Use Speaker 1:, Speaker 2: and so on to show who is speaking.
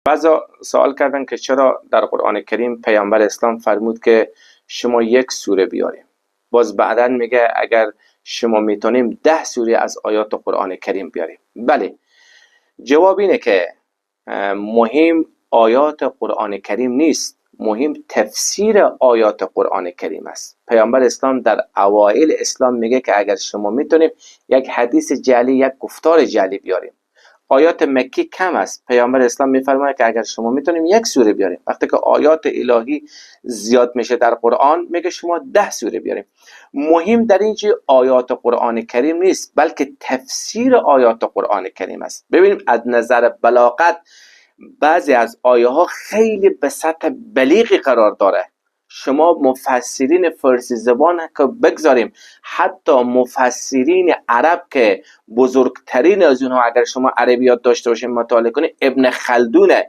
Speaker 1: بعضا سوال کردن که چرا در قرآن کریم پیامبر اسلام فرمود که شما یک سوره بیاریم، باز بعدا میگه اگر شما میتونیم 10 سوره از آیات قرآن کریم بیاریم. بله، جواب اینه که مهم آیات قرآن کریم نیست، مهم تفسیر آیات قرآن کریم است. پیامبر اسلام در اوایل اسلام میگه که اگر شما میتونیم یک حدیث جعلی، یک گفتار جعلی بیاریم. آیات مکی کم است، پیامبر اسلام میفرماید که اگر شما میتونیم یک سوره بیاریم. وقتی که آیات الهی زیاد میشه در قرآن میگه شما 10 سوره بیاریم. مهم در اینجا آیات قرآن کریم نیست، بلکه تفسیر آیات قرآن کریم است. ببینیم از نظر بلاغت بعضی از آیه ها خیلی به سطح بلیغی قرار داره. شما مفسرین فارسی زبان که بگذاریم، حتی مفسرین عرب که بزرگترین از اونها اگر شما عربیات داشته باشین مطالعه کنید، ابن خلدونه